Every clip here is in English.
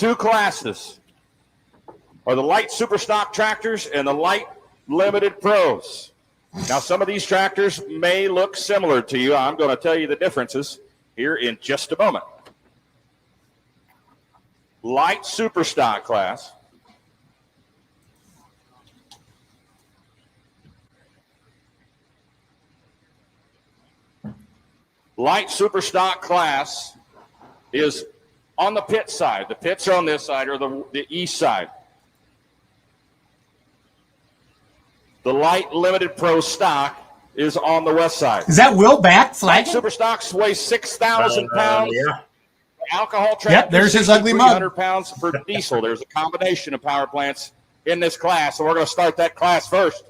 two classes are the light super stock tractors and the light limited pros. Now, some of these tractors may look similar to you. I'm going to tell you the differences here in just a moment. Light super stock class. Light super stock class is on the pit side. The pits are on this side, or the east side. The light limited pro stock is on the west side. Is that Will back flagging? Light super stocks weigh 6,000 pounds. Yeah. Alcohol tractor. Yep, there's his ugly mug. 300 pounds for diesel. There's a combination of power plants in this class, so we're going to start that class first.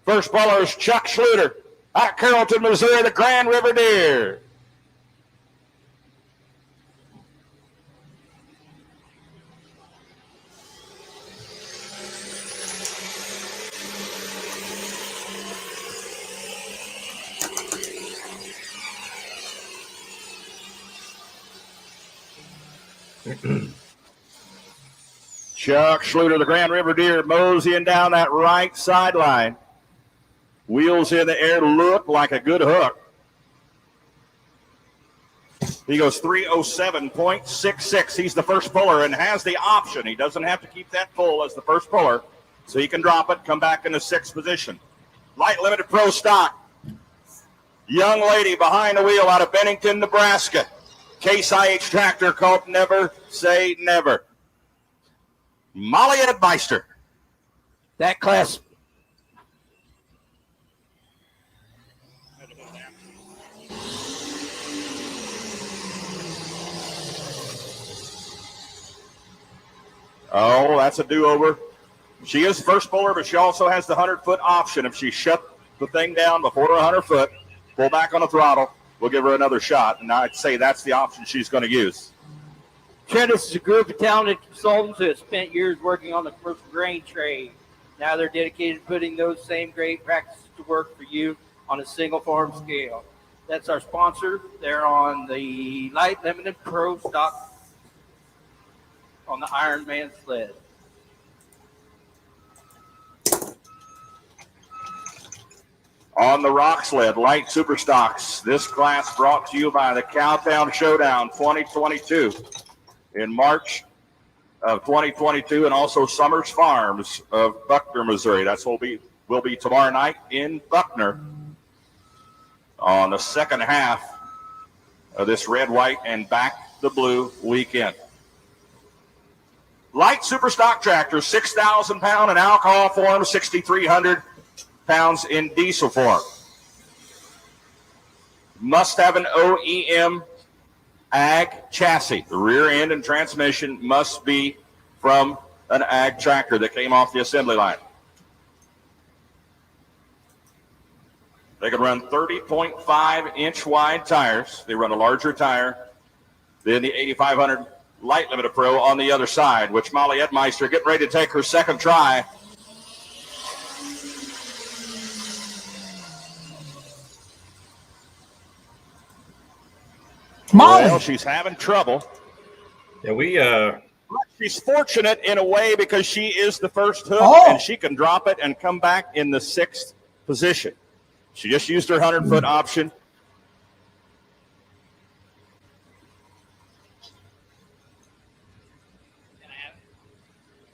First bowler is Chuck Schluter out of Carrollton, Missouri, the Grand River Deer. Chuck Schluter, the Grand River Deer, moseying down that right sideline. Wheels in the air, look like a good hook. He goes 307.66. He's the first puller and has the option. He doesn't have to keep that full as the first puller, so he can drop it, come back in the sixth position. Light limited pro stock. Young lady behind the wheel out of Bennington, Nebraska. Case IH tractor called Never Say Never. Molly Edmeister. That class. Oh, that's a do-over. She is first bowler, but she also has the 100-foot option. If she shut the thing down before her 100-foot, pull back on the throttle, we'll give her another shot. And I'd say that's the option she's going to use. This is a group of talented consultants who have spent years working on the commercial grain trade. Now they're dedicated to putting those same great practices to work for you on a single farm scale. That's our sponsor. They're on the light limited pro stock on the Iron Man sled. On the rock sled, light super stocks. This class brought to you by the Cowtown Showdown 2022 in March of 2022, and also Summers Farms of Buckner, Missouri. That's what will be tomorrow night in Buckner on the second half of this red, white, and back the blue weekend. Light super stock tractor, 6,000 pound in alcohol form, 6,300 pounds in diesel form. Must have an OEM ag chassis. The rear end and transmission must be from an ag tractor that came off the assembly line. They can run 30.5 inch wide tires. They run a larger tire than the 8,500 Light Limited Pro on the other side, which Molly Edmeister getting ready to take her second try. Molly. Well, she's having trouble. Yeah, She's fortunate in a way because she is the first hook, and she can drop it and come back in the sixth position. She just used her 100-foot option.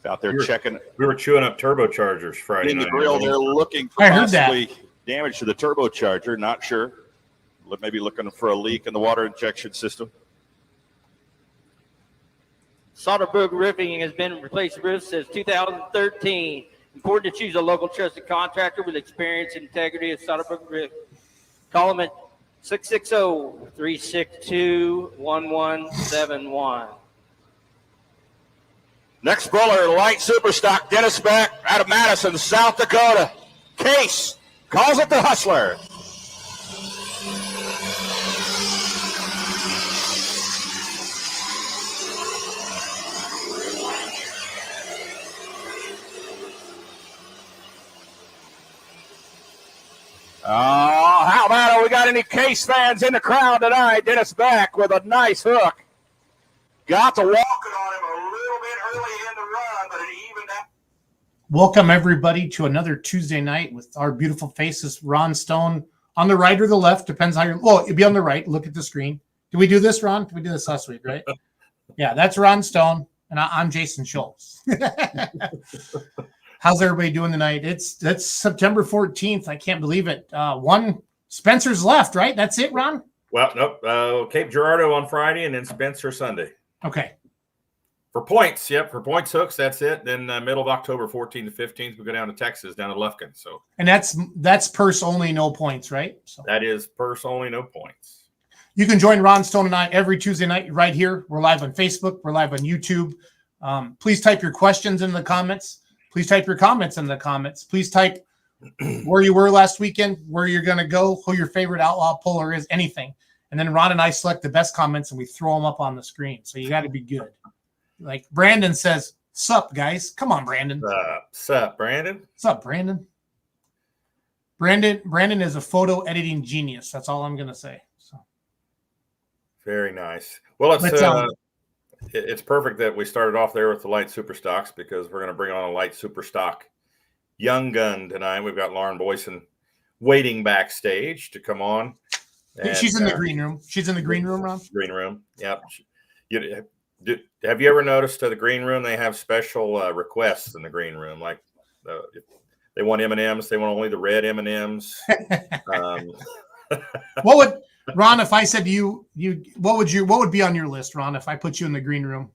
Out there checking. We were chewing up turbochargers Friday in the night. grill. They're looking for possibly damage to the turbocharger. Not sure. Maybe looking for a leak in the water injection system. Soderberg Roofing has been replacing roofs since 2013. Important to choose a local trusted contractor with experience and integrity of Soderberg Roofing. Call them at 660-362-1171. Next bowler, light superstock, Dennis Beck out of Madison, South Dakota. Case calls it the Hustler. Oh, how about it? We got any Case fans in the crowd tonight? Dennis Beck with a nice hook. Got to walk it on him a little run, but it evened out. Welcome, everybody, to another Tuesday night with our beautiful faces. Ron Stone on the right or the left, depends how you're. Well, it'd be on the right. Look at the screen. Did we do this, Ron? Did we do this last week, right? Yeah, that's Ron Stone, and I'm Jason Schultz. How's everybody doing tonight? It's September 14th. I can't believe it. One Spencer's left, right? That's it, Ron? Well, nope. Cape Girardeau on Friday and then Spencer Sunday. Okay. For points, yep. For points hooks, that's it. Then middle of October, 14th to 15th, we go down to Texas, down to Lufkin. So, And that's purse only, no points, right? So that is purse only, no points. you can join Ron Stone and I every Tuesday night right here. We're live on Facebook. We're live on YouTube. Please type your questions in the comments. Please type your comments in the comments. Please type where you were last weekend, where you're going to go, who your favorite outlaw puller is, anything. And then Ron and I select the best comments and we throw them up on the screen. So you got to be good. Like Brandon says, sup, guys. Come on, Brandon. Sup, Brandon? Sup, Brandon? Brandon is a photo editing genius. That's all I'm going to say. So Very nice. Well, it's perfect that we started off there with the light super stocks because we're going to bring on a light super stock young gun tonight. We've got Lauren Boysen waiting backstage to come on. And, she's in the green room. She's in the green room, Ron? Green room. Yep. Have you ever noticed to the green room they have special requests in the green room? Like if they want M&Ms, they want only the red M&Ms. What would Ron, if I said to you, what would be on your list, Ron, if I put you in the green room?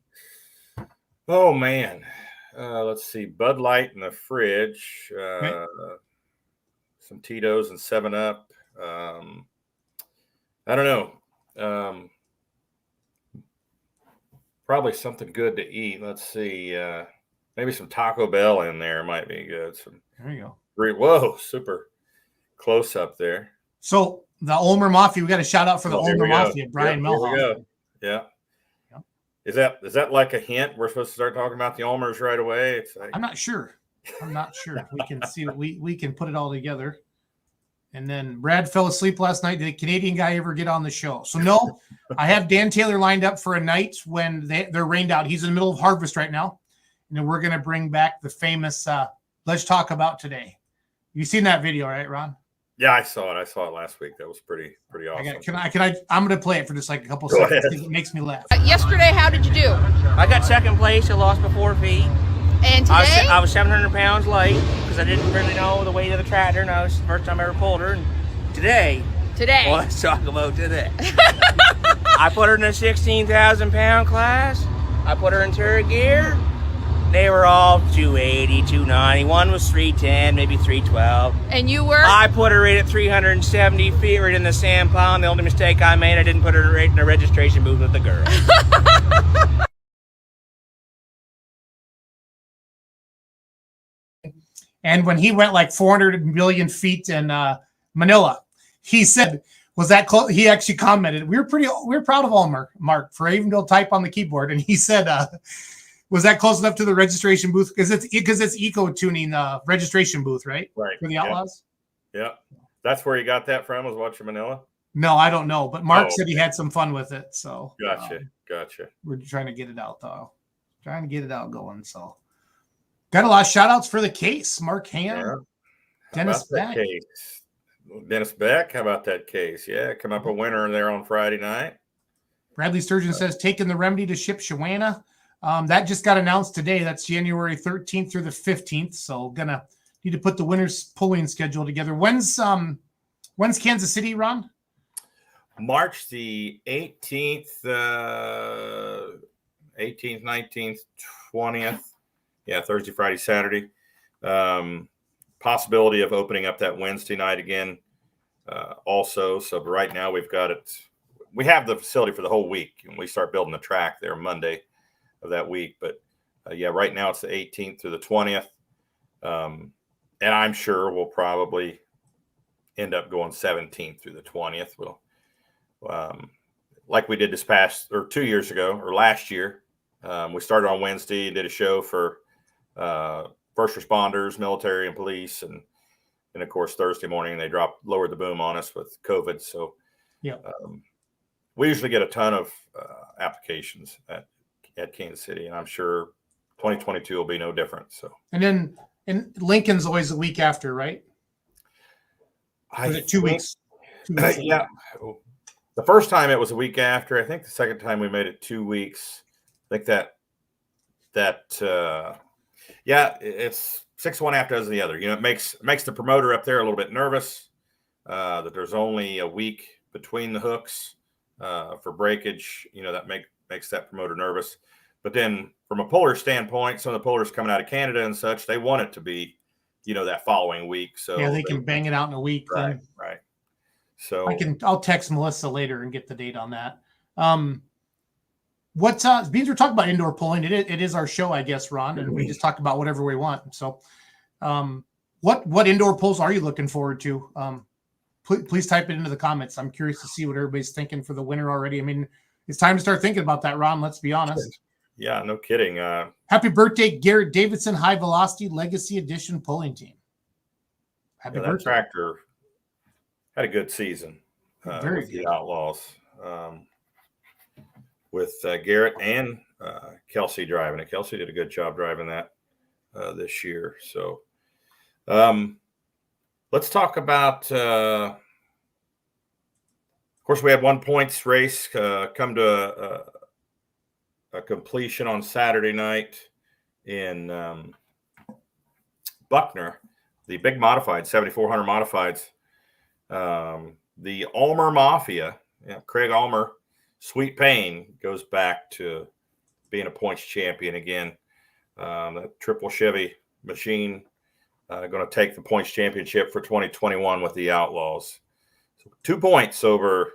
Oh man. Let's see. Bud Light in the fridge. Okay. Some Tito's and 7-Up. I don't know. Probably something good to eat. Let's see. Maybe some Taco Bell in there might be good. There you go. Whoa, super close up there. So the Ulmer Mafia, we got a shout out for the Ulmer Mafia, Brian Melhoff. Here we go. Yeah. Is that like a hint? We're supposed to start talking about the Ulmers right away? It's like... I'm not sure. We can see what we can put it all together. And then Brad fell asleep last night. Did a Canadian guy ever get on the show? So no, I have Dan Taylor lined up for a night when they're rained out. He's in the middle of harvest right now. And then we're going to bring back the famous Let's Talk About Today. You seen that video, right, Ron? Yeah, I saw it. I saw it last week. That was pretty awesome. I'm going to play it for just like a couple seconds. It makes me laugh. Yesterday, how did you do? I got second place. I lost by 4 feet. And today? I was 700 pounds light because I didn't really know the weight of the tractor, and that was the first time I ever pulled her. And today, well, let's talk about today. I put her in a 16,000 pound class. I put her in turret gear. They were all 280, 290. One was 310, maybe 312. And you were? I put her in at 370 feet right in the sand pond. The only mistake I made, I didn't put her right in the registration booth with the girl. And when he went like 400 million feet in Manila, he said, was that close? He actually commented, we were proud of Ulmer, Mark, for even to type on the keyboard. And he said, was that close enough to the registration booth? Because it's eco tuning registration booth, right? Right. For the Outlaws? Yeah. That's where you got that from, was watching Manila? No, I don't know. But Mark said he had some fun with it. So Gotcha. We're trying to get it out, though. Trying to get it out going. So got a lot of shout outs for the case. Mark Ham, Yeah. Dennis Beck. Dennis Beck, how about that case? Yeah, come up a winner there on Friday night. Bradley Sturgeon says, taking the remedy to ship Shawana. That just got announced today. That's January 13th through the 15th. So gonna need to put the winner's pulling schedule together. When's Kansas City, Ron? March the 18th, 19th, 20th. Yeah, Thursday, Friday, Saturday. Possibility of opening up that Wednesday night again also. So right now we have the facility for the whole week, and we start building the track there Monday of that week. But right now it's the 18th through the 20th. And I'm sure we'll probably end up going 17th through the 20th. We'll, like we did this past or 2 years ago or last year, we started on Wednesday, did a show for first responders, military, and police, and of course Thursday morning they lowered the boom on us with COVID. So we usually get a ton of applications at Kansas City, and I'm sure 2022 will be no different. So, and Lincoln's always the week after, right? Or is it 2 weeks? 2 weeks. Yeah. The first time it was a week after. I think the second time we made it 2 weeks. I think it's 6-1 half dozen the other. It makes the promoter up there a little bit nervous that there's only a week between the hooks for breakage. That makes that promoter nervous. But then from a puller standpoint, some of the pullers coming out of Canada and such, they want it to be, that following week. So yeah, they can bang it out in a week. Right, then. right. So I'll text Melissa later and get the date on that. What's because we're talking about indoor pulling. It is our show, I guess, Ron, and we just talk about whatever we want. So, what indoor pulls are you looking forward to? Please type it into the comments. I'm curious to see what everybody's thinking for the winter already. I mean, it's time to start thinking about that, Ron. Let's be honest. Yeah, no kidding. Happy birthday, Garrett Davidson, High Velocity Legacy Edition Pulling Team. Happy birthday. That tractor had a good season with the Outlaws. With Garrett and Kelsey driving it. Kelsey did a good job driving that this year. So let's talk about, of course, we had 1 points race come to a completion on Saturday night in Buckner, the big modified, 7,400 modifieds. The Ulmer Mafia, Craig Ulmer, Sweet Pain goes back to being a points champion again. That triple Chevy machine going to take the points championship for 2021 with the Outlaws. So 2 points over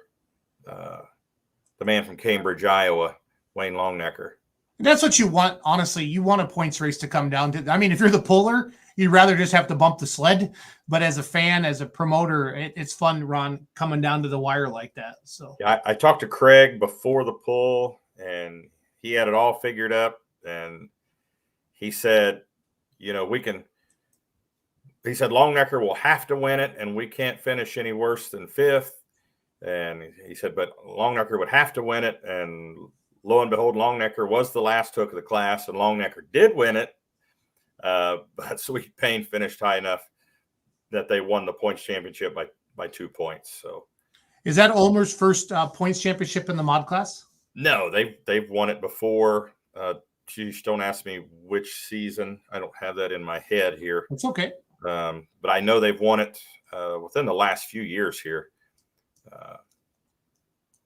the man from Cambridge, Iowa, Wayne Longnecker. That's what you want, honestly. You want a points race to come down to. I mean, if you're the puller, you'd rather just have to bump the sled. But as a fan, as a promoter, it's fun, Ron, coming down to the wire like that. So yeah, I talked to Craig before the pull, and he had it all figured up. And he said, we can. He said Longnecker will have to win it, and we can't finish any worse than 5th. And he said, but Longnecker would have to win it, and lo and behold, Longnecker was the last hook of the class, and Longnecker did win it. But Sweet Pain finished high enough that they won the points championship by 2 points. So, is that Ulmer's first points championship in the mod class? No, they've won it before. Geez, don't ask me which season. I don't have that in my head here. It's okay. But I know they've won it within the last few years here.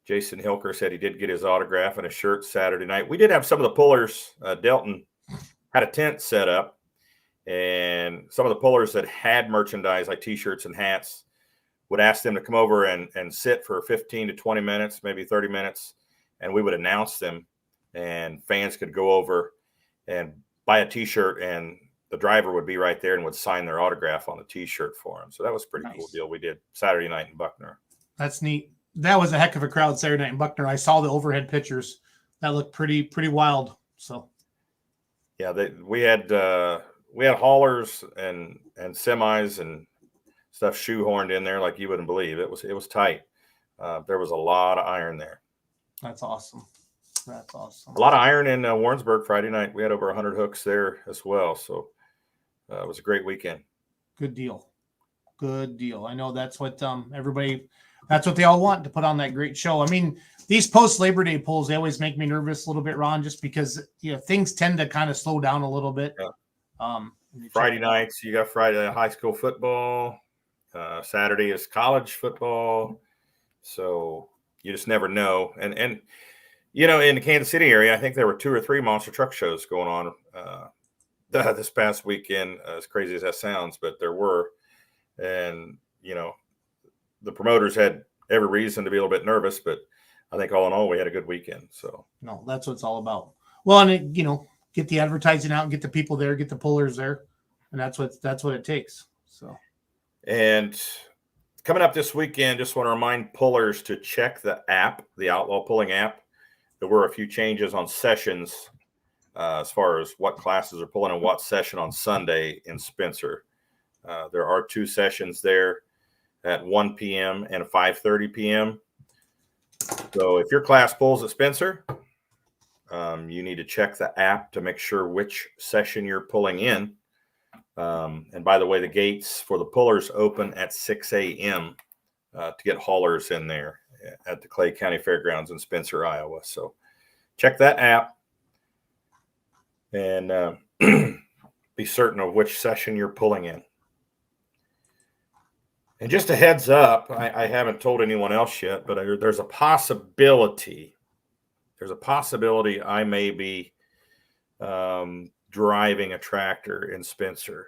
Jason Hilker said he did get his autograph and a shirt Saturday night. We did have some of the pullers. Delton had a tent set up, and some of the pullers that had merchandise like T-shirts and hats would ask them to come over and sit for 15 to 20 minutes, maybe 30 minutes, and we would announce them, and fans could go over and buy a T-shirt, and the driver would be right there and would sign their autograph on the T-shirt for them. So that was a pretty cool deal we did Saturday night in Buckner. That's neat. That was a heck of a crowd Saturday night in Buckner. I saw the overhead pictures. That looked pretty wild. So, yeah, we had haulers and semis and stuff shoehorned in there like you wouldn't believe. It was tight. There was a lot of iron there. That's awesome. That's awesome. A lot of iron in Warrensburg Friday night. We had over 100 hooks there as well. So it was a great weekend. Good deal. Good deal. I know that's what everybody. That's what they all want, to put on that great show. I mean, these post-Labor Day polls, they always make me nervous a little bit, Ron, just because things tend to kind of slow down a little bit. Yeah. Friday nights, you got Friday high school football. Saturday is college football. So you just never know. And in the Kansas City area, I think there were 2 or 3 monster truck shows going on this past weekend, as crazy as that sounds, but there were. And, the promoters had every reason to be a little bit nervous, but I think all in all, we had a good weekend. So no, that's what it's all about. Well, and get the advertising out and get the people there, get the pullers there. And that's what it takes. So, and coming up this weekend, just want to remind pullers to check the app, the Outlaw Pulling app. There were a few changes on sessions as far as what classes are pulling and what session on Sunday in Spencer. There are 2 sessions there at 1 p.m. and 5:30 p.m. So if your class pulls at Spencer, you need to check the app to make sure which session you're pulling in. And by the way, the gates for the pullers open at 6 a.m. To get haulers in there at the Clay County Fairgrounds in Spencer, Iowa. So check that app and be certain of which session you're pulling in. And just a heads up, I haven't told anyone else yet, but there's a possibility. There's a possibility I may be driving a tractor in Spencer.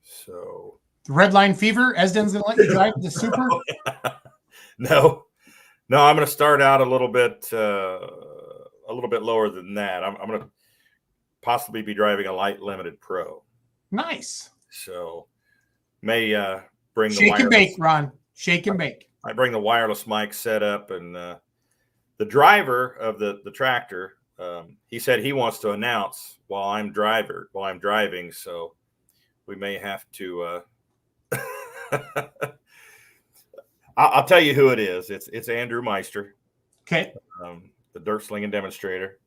So The Red Line Fever, Esden's going to let you drive the Super? No, I'm going to start out a little bit lower than that. I'm going to possibly be driving a light limited pro. Nice. So may bring the shake and bake, Ron. Shake and bake. I bring the wireless mic set up, and the driver of the tractor, he said he wants to announce while I'm driving. So we may have to. I'll tell you who it is. It's Andrew Meister. Okay. The dirt slinging demonstrator.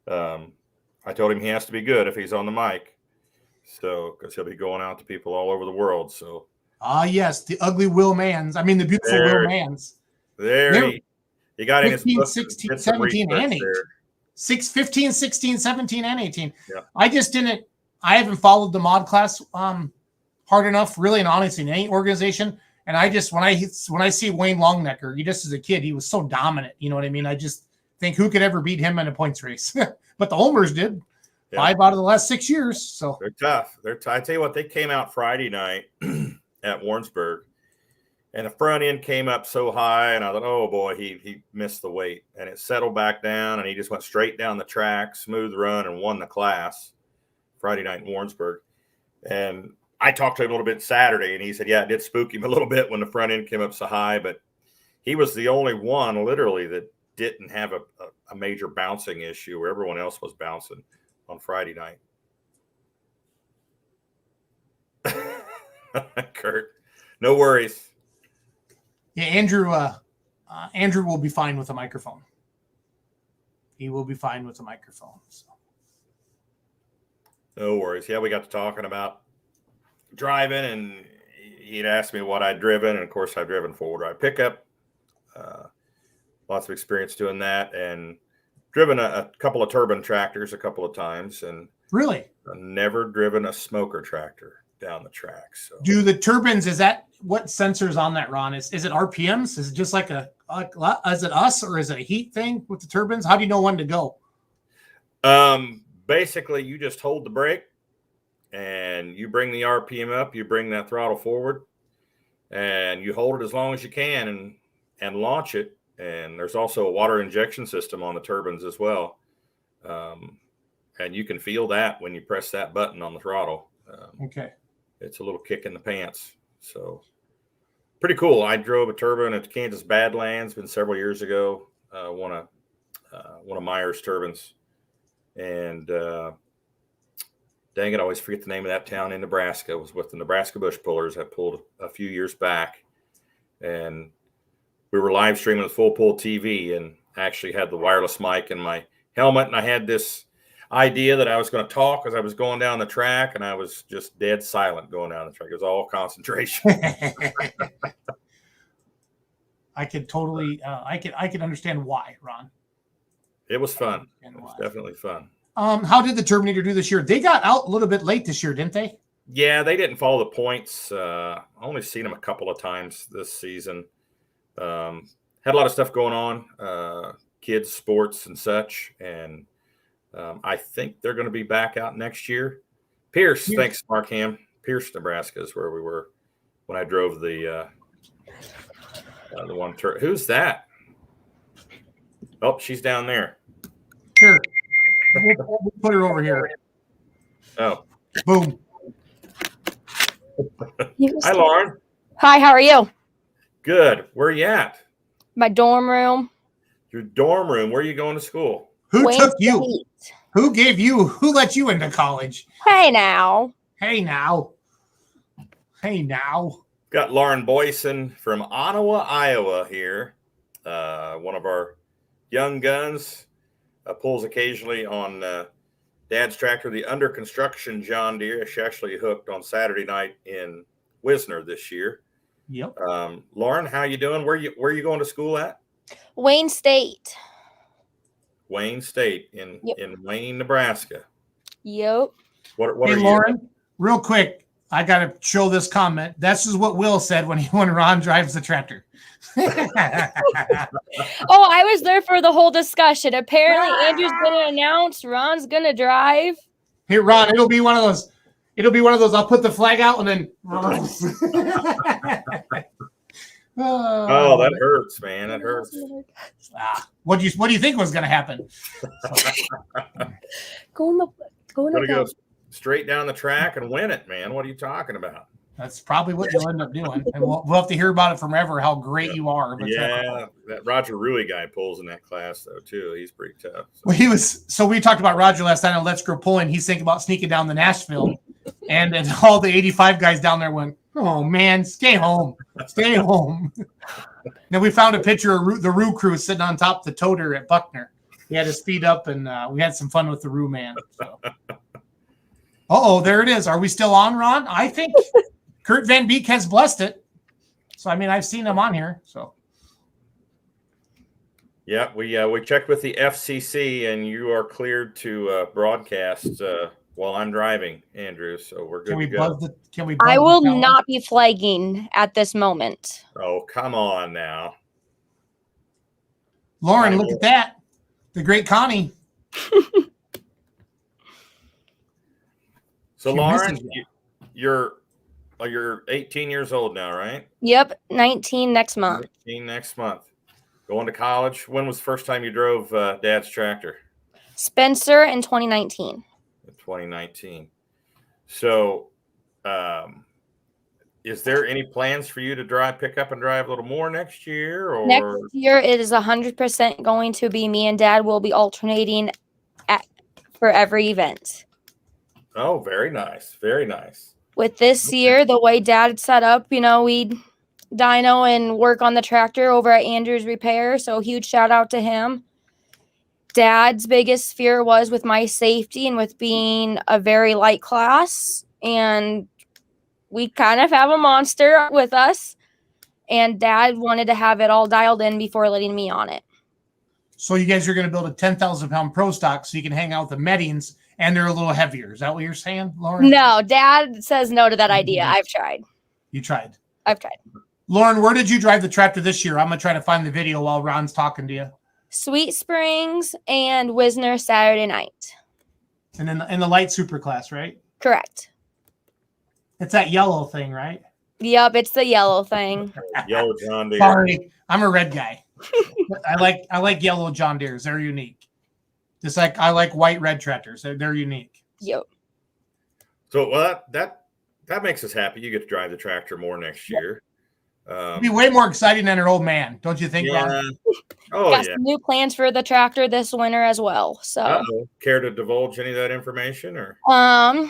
I told him he has to be good if he's on the mic. So, because he'll be going out to people all over the world. So. Yes, the ugly Will Mans. I mean, the beautiful Will Mans. He got 15, in his book 16, 17, and 18. 15, 16, 17, and 18. Yeah. I haven't followed the mod class hard enough, really, and honestly, in any organization. And I just, when I see Wayne Longnecker, he just as a kid, he was so dominant. You know what I mean? I just think who could ever beat him in a points race? But the Homers did 5 out of the last 6 years. So they're tough. I tell you what, they came out Friday night at Warrensburg, and the front end came up so high, and I thought, oh boy, he missed the weight, and it settled back down, and he just went straight down the track, smooth run, and won the class Friday night in Warrensburg. And I talked to him a little bit Saturday, and he said, yeah, it did spook him a little bit when the front end came up so high, but he was the only one literally that didn't have a major bouncing issue where everyone else was bouncing on Friday night. Kurt, no worries. yeah, Andrew will be fine with a microphone. He will be fine with a microphone. So. No worries. Yeah, we got to talking about driving, and he'd asked me what I'd driven, and of course I've driven 4-wheel drive pickup. Lots of experience doing that, and driven a couple of turbine tractors a couple of times, and really never driven a smoker tractor down the track. So do the turbines, is that what sensors on that, Ron? Is it RPMs? Is it just like is it us, or is it a heat thing with the turbines? How do you know when to go? Basically you just hold the brake and you bring the RPM up, you bring that throttle forward, and you hold it as long as you can and launch it. And there's also a water injection system on the turbines as well. And you can feel that when you press that button on the throttle. Okay. It's a little kick in the pants. So pretty cool. I drove a turbine at the Kansas Badlands, been several years ago. One of Meyer's turbines. And dang it, I always forget the name of that town in Nebraska. It was with the Nebraska Bush Pullers. I pulled a few years back. And we were live streaming with full pull TV, and actually had the wireless mic in my helmet. And I had this idea that I was going to talk as I was going down the track, and I was just dead silent going down the track. It was all concentration. I could totally, I could understand why, Ron. It was fun. It was definitely fun. How did the Terminator do this year? They got out a little bit late this year, didn't they? Yeah, they didn't follow the points. I only seen them a couple of times this season. Had a lot of stuff going on, kids, sports, and such. And I think they're going to be back out next year. Pierce, thanks, Mark Ham. Pierce, Nebraska is where we were when I drove the one. Who's that? Oh, she's down there. Here, we'll put her over here. Oh, boom. Hi, Lauren. Hi, how are you? Good. Where are you at? My dorm room. Your dorm room. Where are you going to school? Who took you? Who gave you? Who let you into college? Hey now. Hey now. Hey now. Got Lauren Boysen from Ottawa, Iowa here. One of our young guns. pulls occasionally on Dad's tractor, the under construction John Deere. She actually hooked on Saturday night in Wisner this year. Yep. Lauren, how you doing? Where you going to school at? Wayne State. Wayne State in Wayne, Nebraska. Yep. What Hey, are Lauren, real quick, I got to show this comment. This is what Will said when Ron drives the tractor. Oh, I was there for the whole discussion. Apparently, Andrew's going to announce, Ron's going to drive. Hey, Ron, it'll be one of those. I'll put the flag out and then. Oh, that hurts, man. That hurts. What do you think was going to happen? Gonna go straight down the track and win it, man. What are you talking about? That's probably what you'll end up doing, and we'll have to hear about it from ever. How great you are! But that Roger Rui guy pulls in that class though too. He's pretty tough. So. Well, we talked about Roger last night on Let's Go Pulling. He's thinking about sneaking down to Nashville, and then all the 85 guys down there went, "Oh man, stay home, stay home." Then we found a picture of the Roo crew sitting on top of the toter at Buckner. He had his feet up, and we had some fun with the Roo man. So. There it is. Are we still on, Ron? I think Kurt Van Beek has blessed it. So, I mean, I've seen him on here. So, yeah, we checked with the FCC, and you are cleared to broadcast while I'm driving, Andrew. So we're good to go. I will not be flagging at this moment. Oh, come on now, Lauren. Look at that, the great Connie. So, Lauren, you're 18 years old now, right? Yep, 19 next month. 19 next month. Going to college. When was the first time you drove Dad's tractor? Spencer in 2019. 2019. So, is there any plans for you to pick up and drive a little more next year? Or next year, it is 100% going to be me and Dad will be alternating for every event. Oh, very nice. Very nice. With this year, the way Dad set up, we'd dyno and work on the tractor over at Andrew's Repair. So huge shout out to him. Dad's biggest fear was with my safety and with being a very light class. And we kind of have a monster with us. And Dad wanted to have it all dialed in before letting me on it. So you guys are going to build a 10,000-pound pro stock so you can hang out with the Meddings. And they're a little heavier. Is that what you're saying, Lauren? No, Dad says no to that idea. I've tried. You tried? I've tried. Lauren, where did you drive the tractor this year? I'm going to try to find the video while Ron's talking to you. Sweet Springs and Wisner Saturday night. And then in the light super class, right? Correct. It's that yellow thing, right? Yep, it's the yellow thing. Yellow John Deere. Sorry, I'm a red guy. I like yellow John Deeres. They're unique. Just like I like white red tractors. They're unique. Yep. So that makes us happy. You get to drive the tractor more next year. It'd be way more exciting than an old man, don't you think, Ron? Oh, got some new plans for the tractor this winter as well. So care to divulge any of that information or got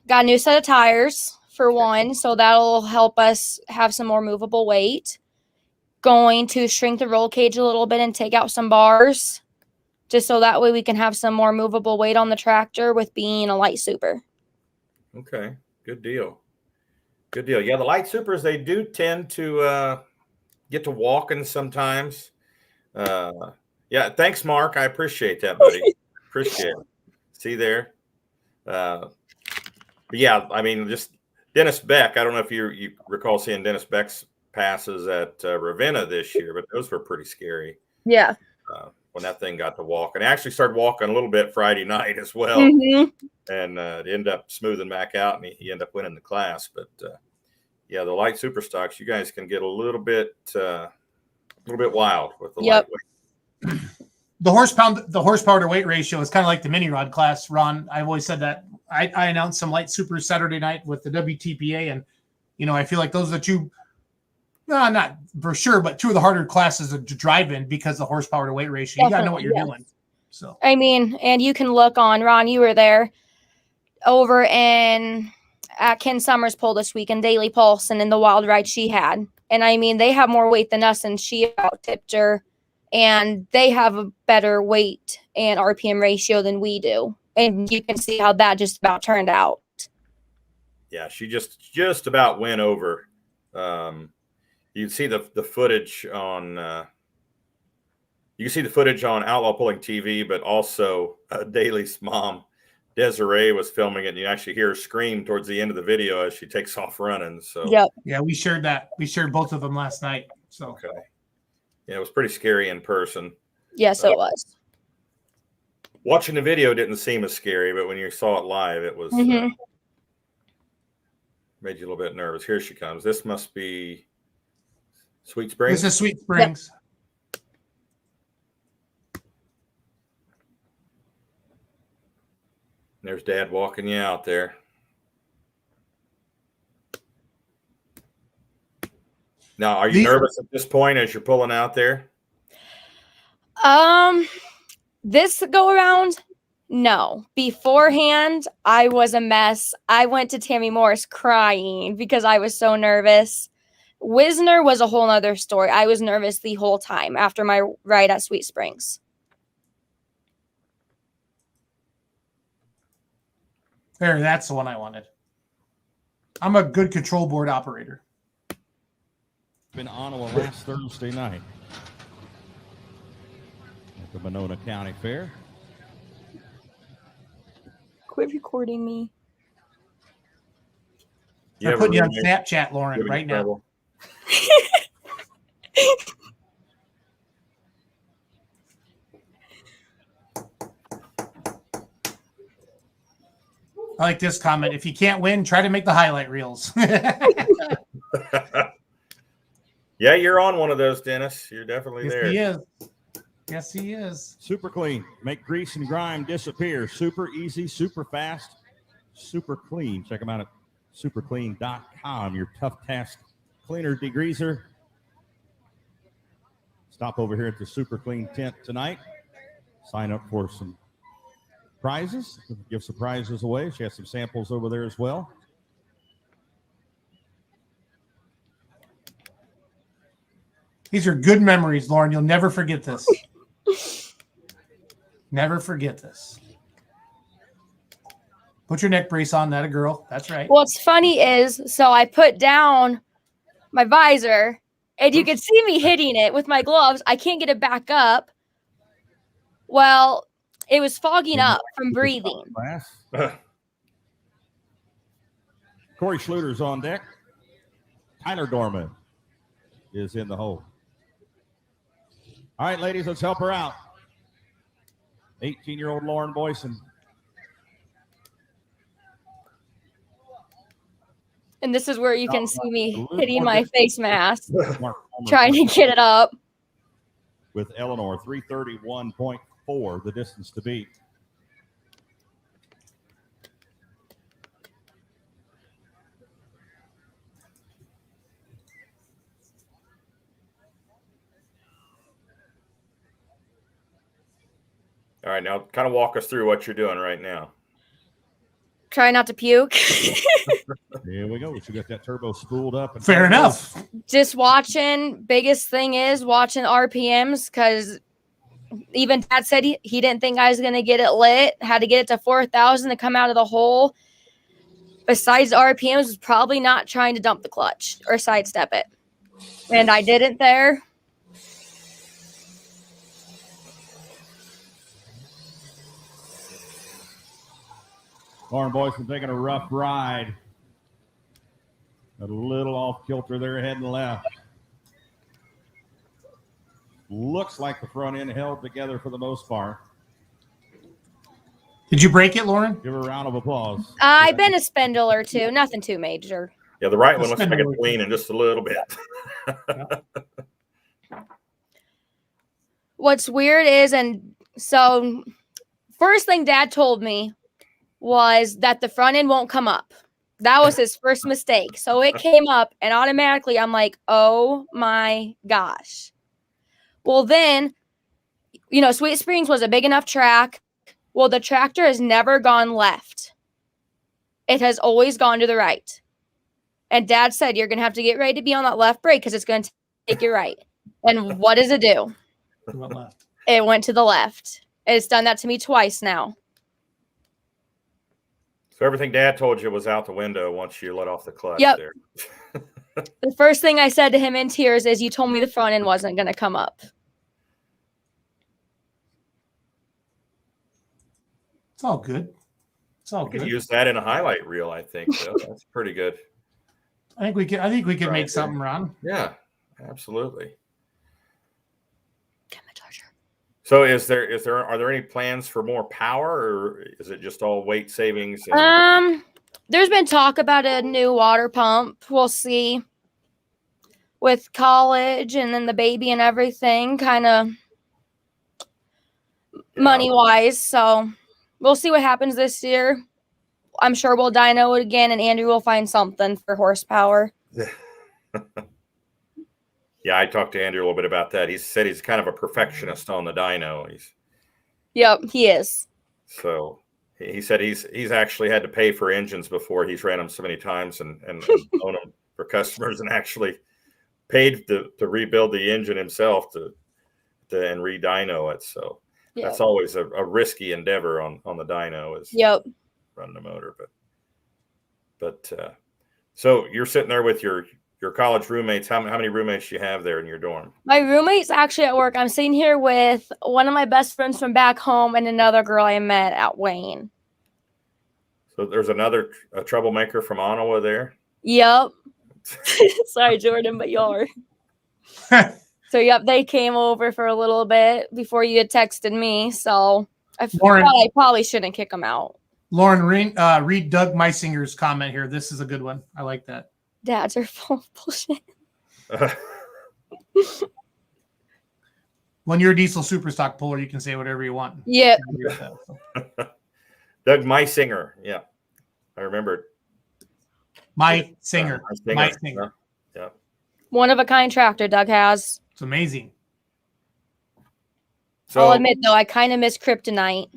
a new set of tires for one, so that'll help us have some more movable weight. Going to shrink the roll cage a little bit and take out some bars. Just so that way we can have some more movable weight on the tractor with being a light super. Okay, good deal. Good deal. Yeah, the light supers, they do tend to get to walking sometimes. Yeah, thanks, Mark. I appreciate that, buddy. Appreciate it. See there? But yeah, I mean, just Dennis Beck. I don't know if you recall seeing Dennis Beck's passes at Ravenna this year, but those were pretty scary. Yeah. When that thing got to walk, and I actually started walking a little bit Friday night as well, and it ended up smoothing back out, and he ended up winning the class. But yeah, the light super stocks, you guys can get a little bit wild with the lightweight. The horsepower to weight ratio is kind of like the mini rod class, Ron. I've always said that. I announced some light supers Saturday night with the WTPA, and I feel like those are the two. No, not for sure, but two of the harder classes to drive in because the horsepower to weight ratio. You got to know what you're doing. So I mean, and you can look on Ron. You were there over at Ken Summers' pull this week in Daily Pulse and in the wild ride she had. And I mean, they have more weight than us, and she out tipped her, and they have a better weight and RPM ratio than we do. And you can see how that just about turned out. Yeah, she just about went over. You can see the footage on Outlaw Pulling TV, but also Daly's mom, Desiree, was filming it, and you actually hear her scream towards the end of the video as she takes off running. So Yep. Yeah, we shared that. We shared both of them last night. So okay. Yeah, it was pretty scary in person. Yes, it was. Watching the video didn't seem as scary, but when you saw it live, it was made you a little bit nervous. Here she comes. This must be Sweet Springs. this is Sweet Springs. Yep. There's Dad walking you out there. Now, are you nervous at this point as you're pulling out there? This go around, no. Beforehand, I was a mess. I went to Tammy Morris crying because I was so nervous. Wisner was a whole nother story. I was nervous the whole time after my ride at Sweet Springs. There, that's the one I wanted. I'm a good control board operator. In Ottawa last Thursday night at the Monona County Fair. Quit recording me. I'm putting you on Snapchat, Lauren, right now. I like this comment. If you can't win, try to make the highlight reels. Yeah, you're on one of those, Dennis. You're definitely Yes, there. he is. Yes, he is. Super clean. Make grease and grime disappear. Super easy, super fast, super clean. Check them out at superclean.com. Your tough task cleaner degreaser. Stop over here at the Super Clean tent tonight. Sign up for some prizes. Give some prizes away. She has some samples over there as well. These are good memories, Lauren. You'll never forget this. Never forget this. Put your neck brace on. That a girl. That's right. What's funny is, so I put down my visor, and you can see me hitting it with my gloves. I can't get it back up. Well, it was fogging up from breathing. Corey Schluter's on deck. Tyler Dorman is in the hole. All right, ladies, let's help her out. 18-year-old Lauren Boysen. And this is where you can see me hitting my face mask, trying to get it up. With Eleanor, 331.4, the distance to beat. All right, now kind of walk us through what you're doing right now. Try not to puke. Here we go. She got that turbo spooled up. And Fair enough. Just watching. Biggest thing is watching RPMs, because even Dad said he didn't think I was going to get it lit. Had to get it to 4,000 to come out of the hole. Besides RPMs, was probably not trying to dump the clutch or sidestep it. And I didn't there. Lauren Boysen taking a rough ride. A little off kilter there, heading left. Looks like the front end held together for the most part. Did you break it, Lauren? Give her a round of applause. I've been a spindle or two. Nothing too major. Yeah, the right one looks like it's leaning just a little bit. What's weird is, and so first thing Dad told me was that the front end won't come up. That was his first mistake. So it came up, and automatically I'm like, oh my gosh. Well, then, Sweet Springs was a big enough track. Well, the tractor has never gone left. It has always gone to the right. And Dad said, you're going to have to get ready to be on that left brake because it's going to take you right. And what does it do? It went left. It went to the left. It's done that to me twice now. So everything Dad told you was out the window once you let off the clutch Yep. there. The first thing I said to him in tears is, you told me the front end wasn't going to come up. It's all good. It's all You could good. use that in a highlight reel, I think. So that's pretty good. I think we could Right make something, Ron. Yeah, absolutely. Get my charger. So are there any plans for more power, or is it just all weight savings? There's been talk about a new water pump. We'll see. With college and then the baby and everything, kind of money wise. So we'll see what happens this year. I'm sure we'll dyno it again, and Andrew will find something for horsepower. Yeah, I talked to Andrew a little bit about that. He said he's kind of a perfectionist on the dyno. Yep, he is. So he said he's actually had to pay for engines before. He's ran them so many times and own them for customers, and actually paid to rebuild the engine himself to and re-dyno it. So that's always a risky endeavor on the dyno, is running the motor. But so you're sitting there with your college roommates. How many roommates do you have there in your dorm? My roommate's actually at work. I'm sitting here with one of my best friends from back home and another girl I met at Wayne. So there's a troublemaker from Ottawa there? Yep. Sorry, Jordan, but you are. So, yep, they came over for a little bit before you had texted me. So I thought I probably shouldn't kick them out. Lauren, read Doug Meisinger's comment here. This is a good one. I like that. Dads are full of bullshit. When you're a diesel superstock puller, you can say whatever you want. Yeah. Doug Meisinger. Yeah. I remember it. My singer. Yeah. One of a kind tractor Doug has. It's amazing. So, I'll admit, though, I kind of miss Kryptonite.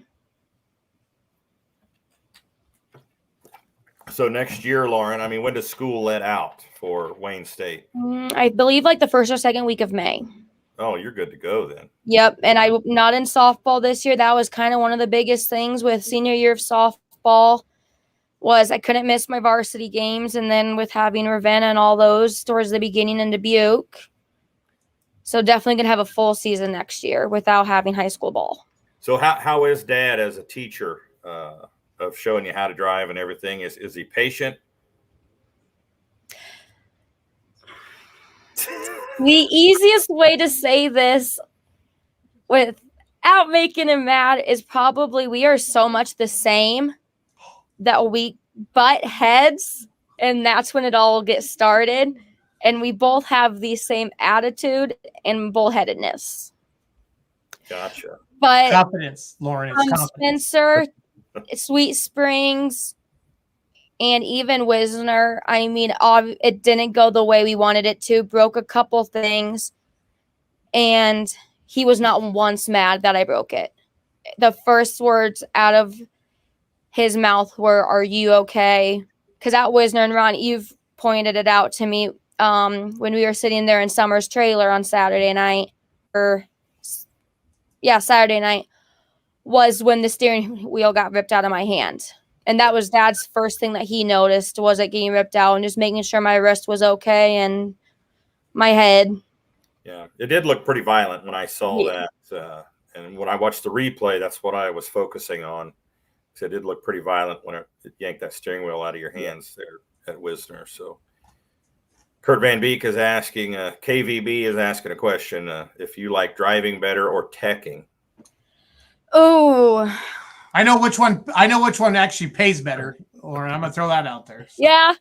So next year, Lauren, I mean, when does school let out for Wayne State? I believe like the first or second week of May. Oh, you're good to go then. Yep. And I'm not in softball this year. That was kind of one of the biggest things with senior year of softball, was I couldn't miss my varsity games. And then with having Ravenna and all those towards the beginning in Dubuque. So definitely going to have a full season next year without having high school ball. So how is Dad as a teacher of showing you how to drive and everything? Is he patient? The easiest way to say this without making him mad is probably we are so much the same that we butt heads, and that's when it all gets started. And we both have the same attitude and bullheadedness. Gotcha. But confidence, Lauren. Spencer, Sweet Springs, and even Wisner, I mean, it didn't go the way we wanted it to. Broke a couple things, and he was not once mad that I broke it. The first words out of his mouth were, "Are you okay?" Because at Wisner and Ron, you've pointed it out to me when we were sitting there in Summer's trailer on Saturday night, Saturday night, was when the steering wheel got ripped out of my hand. And that was Dad's first thing that he noticed, was it getting ripped out, and just making sure my wrist was okay and my head. Yeah, it did look pretty violent when I saw that. And when I watched the replay, that's what I was focusing on. So it did look pretty violent when it yanked that steering wheel out of your hands there at Wisner. So Kurt Van Beek is asking, KVB is asking a question, if you like driving better or teching. Oh, I know which one actually pays better, or I'm gonna throw that out there. So. Yeah.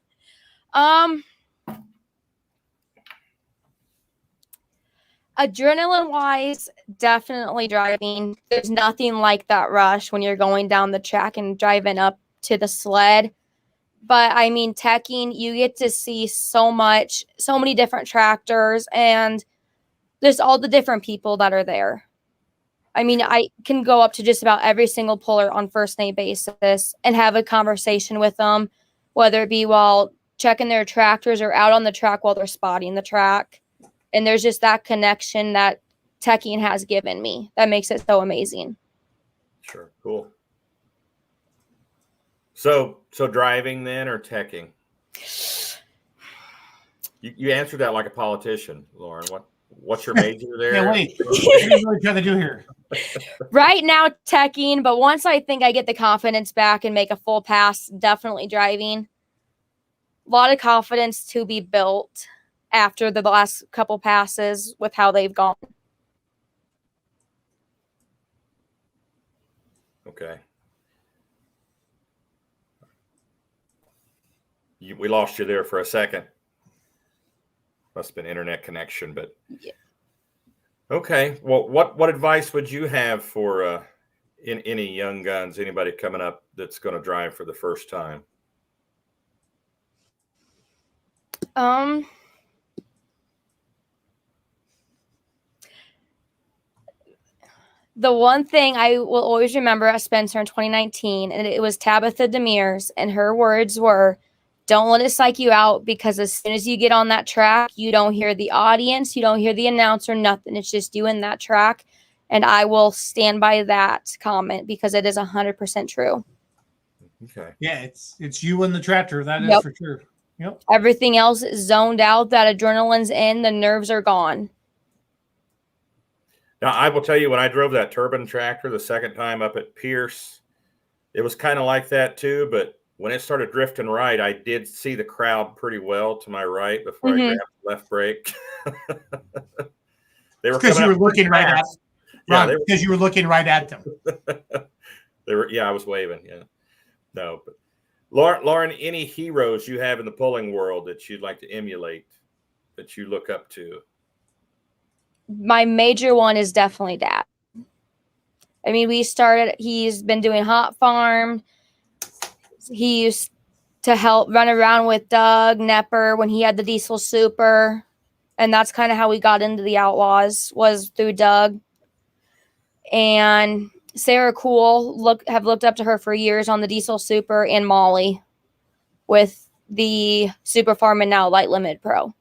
Adrenaline wise, definitely driving. There's nothing like that rush when you're going down the track and driving up to the sled. But I mean, teching, you get to see so many different tractors, and there's all the different people that are there. I mean, I can go up to just about every single puller on first name basis and have a conversation with them, whether it be while checking their tractors or out on the track while they're spotting the track. And there's just that connection that teching has given me that makes it so amazing. Sure. Cool. So driving then or teching? You answered that like a politician, Lauren. What's your major there? Yeah, wait. What are you really trying to do here? Right now, teching, but once I think I get the confidence back and make a full pass, definitely driving. A lot of confidence to be built after the last couple passes with how they've gone. Okay. We lost you there for a second. Must have been internet connection, but yeah. Okay. Well, what advice would you have for any young guns, anybody coming up that's going to drive for the first time? The one thing I will always remember at Spencer in 2019, and it was Tabitha Demirs, and her words were, don't let it psych you out, because as soon as you get on that track, you don't hear the audience, you don't hear the announcer, nothing. It's just you in that track. And I will stand by that comment because it is 100% true. Okay. Yeah, it's you and the tractor. That is for sure. Yep. Everything else is zoned out. That adrenaline's in. The nerves are gone. Now, I will tell you, when I drove that turbine tractor the second time up at Pierce, it was kind of like that too. But when it started drifting right, I did see the crowd pretty well to my right before I grabbed the left brake. They were because you were looking right at them. Yeah, because you were looking right at them. They were. Yeah, I was waving. Yeah. No, but Lauren, any heroes you have in the pulling world that you'd like to emulate, that you look up to? My major one is definitely Dad. I mean, he's been doing Hot Farm. He used to help run around with Doug Nepper when he had the Diesel Super. And that's kind of how we got into the Outlaws, was through Doug. And Sarah Cool, have looked up to her for years on the Diesel Super, and Molly with the Super Farm and now Light Limit Pro.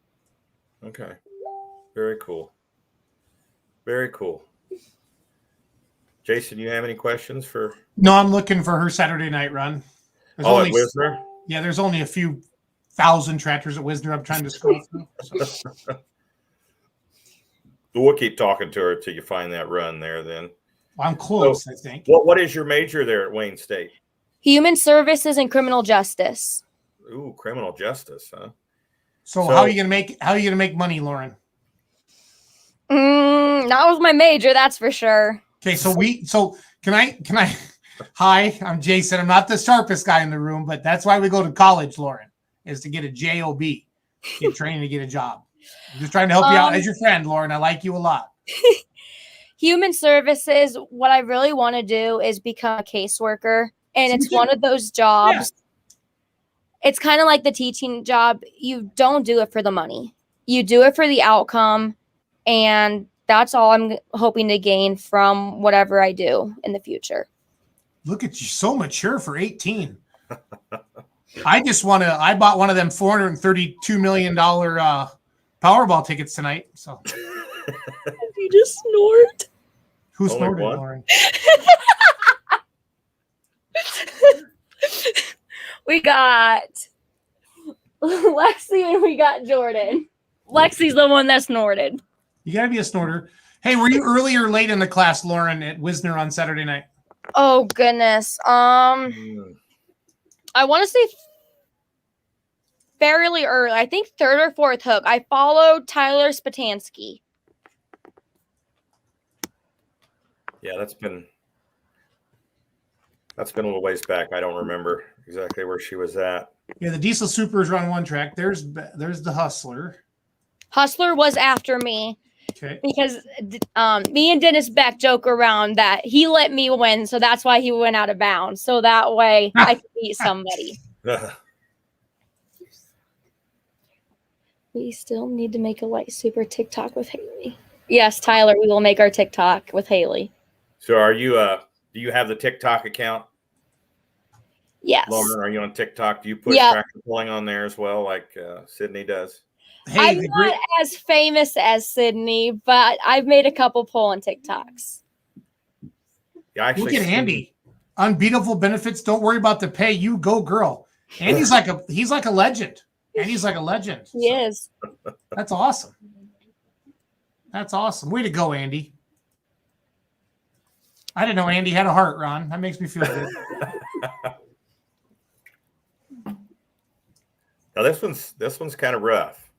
Okay. Very cool. Very cool. Jason, you have any questions for? No, I'm looking for her Saturday night run. At Wisner? Yeah, there's only a few thousand tractors at Wisner. I'm trying to scroll through. So. We'll keep talking to her till you find that run there then. I'm close, I think. What is your major there at Wayne State? Human Services and Criminal Justice. Ooh, criminal justice, huh? So how are you gonna make money, Lauren? That was my major, that's for sure. Okay, so can I hi, I'm Jason. I'm not the sharpest guy in the room, but that's why we go to college, Lauren, is to get a job, get training to get a job. I'm just trying to help you out as your friend, Lauren. I like you a lot. Human Services, what I really want to do is become a caseworker. And it's one of those jobs. Yeah. It's kind of like the teaching job. You don't do it for the money. You do it for the outcome. And that's all I'm hoping to gain from whatever I do in the future. Look at you, so mature for 18. I bought one of them $432 million Powerball tickets tonight. So you just snort. Who snorted, Lauren? We got Lexi and we got Jordan. Lexi's the one that snorted. You gotta be a snorter. Hey, were you early or late in the class, Lauren, at Wisner on Saturday night? Oh goodness. I want to say fairly early. I think third or fourth hook. I followed Tyler Spatansky. Yeah, that's been a little ways back. I don't remember exactly where she was at. Yeah, the Diesel Supers are on one track. There's the Hustler. Hustler was after me. Okay. Because me and Dennis Beck joke around that he let me win, so that's why he went out of bounds. So that way I could beat somebody. We still need to make a Light Super TikTok with Haley. Yes, Tyler, we will make our TikTok with Haley. So are you do you have the TikTok account? Yes. Lauren, are you on TikTok? Do you put tractor pulling on there as well, like Sydney does? Hey, I'm not as famous as Sydney, but I've made a couple pulling TikToks. Yeah, actually, Look at Andy. Unbeatable benefits. Don't worry about the pay. You go, girl. Andy's like a legend. Andy's like a legend. He is. That's awesome. That's awesome. Way to go, Andy. I didn't know Andy had a heart, Ron. That makes me feel good. Now this one's kind of rough.